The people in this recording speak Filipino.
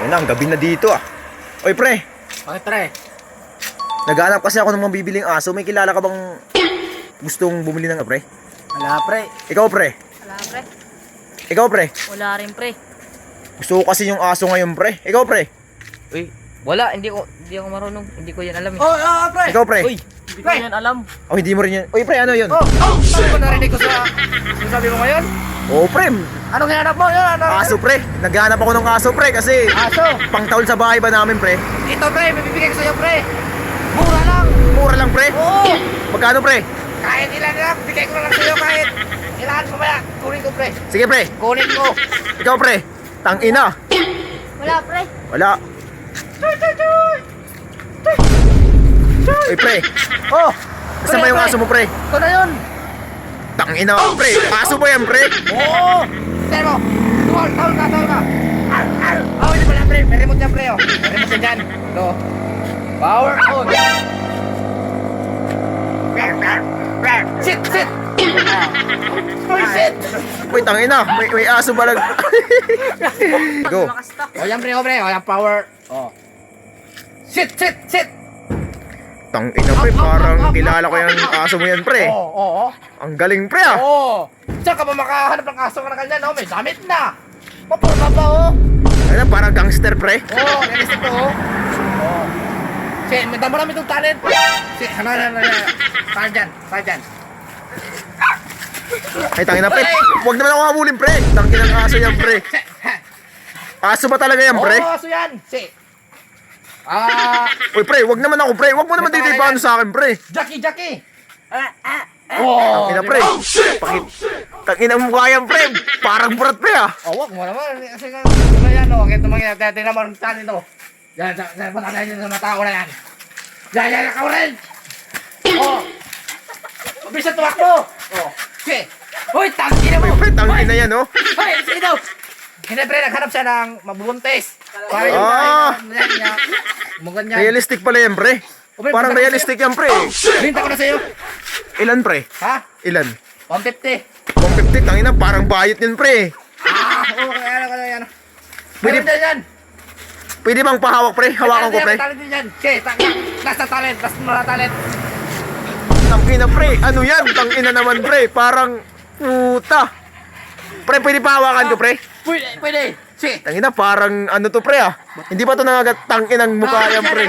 Ayun na, ang gabi na dito ah. Oy pre, Bakit pre? naghahanap kasi ako ng mga bibiling aso. May kilala ka bang gustong bumili ng pre? Wala pre. Ikaw pre? Wala, pre. Ikaw pre? Wala rin, pre. Gusto ko kasi yung aso ngayon pre. Ikaw pre? Uy, wala. Hindi ako marunong. Hindi ko yan alam eh. Oh, pre. Ikaw pre? Uy, hindi ko yan alam. Oh, hindi mo rin yan. Oy pre, ano yun? Ano ba narinig ko sa sabi mo ngayon? Oh pre, Anong hinanap mo? Yun, ano? aso pre. Naghahanap ako ng aso pre kasi Aso. pangtaon sa bahay ba namin pre? Ito pre, bibigay ko sa'yo pre. Mura lang. Mura lang pre. Oo. Magkano pre? Kahit ilan lang, bigay ko lang sa'yo kahit ilan mamaya. Kunin ko pre. Sige pre. Kunin ko. Ikaw pre. Tangina. Wala, pre. Wala. Oy pre. Oh. Saan ba yung aso mo pre? Ito na yun. Tangina pre. Aso ba yan pre? Oo. Pero, tawal ka. Oh, hindi pala pre. May remote yan pre oh. May remote yan dyan. Ito. Power on. Sit. Uy, sit. Uy, tangina. May aso ba lang? Go. Malakas to. Oh, yan pre, oh pre. Oh, yan power. Oh. Sit. Tangina pre, parang kilala ko yung aso mo yan pre. Oo. Ang galing pre ah. Oo. Saan ka ba makahanap ng aso ka na ganyan, no? May damit na. Papurma pa, oh. Ano, parang gangster pre. Oo, realistic to, oh. Oo. Si, marami itong talent. Si, ano. Saan dyan. Ay, tangina pre. Huwag naman ako habulin pre. Tangina ng aso yan pre. Aso ba talaga yan pre? Oo, aso yan. Si. Uy pre, huwag naman ako pre. Huwag mo naman titipano sa akin pre. Jackie. Oo. Tangina pre. Tangina mo kaya pre. Parang burat pre ah. Oh, wag mo naman. Kasi ano yan, oh. Kaya tumangin natin naman ang talent, oh. Yan, patatayin nyo sa mga tao na yan. Yan, ikaw rin. Oh. Mabilis na tumakbo. Oh. Si. Uy, tangina mo. Uy pre, tangina yan oh. Hoy, sino? Hindi pre, naghanap siya ng mabubuntis. Para yung yan niya. Ganyan. Realistic pala yan pre. Parang realistic yan pre. Binta ko na sa'yo. Ilan pre? Ha? Ilan? 150. 150, tangina, parang bayot yun pre. Oo, ano. Pwede- Pwede yan. Pwede bang pahawak pre? Hawakan ko pre. Talent din yan. Okay, last na talent. Last na talent. Tangina pre, ano yan? Tangina naman pre, parang puta. Pre, pwede pahawakan ko pre? Pwede. Si. Tangina, parang ano to pre ah. Hindi ba to nangagat tangin ang mukha yan pre?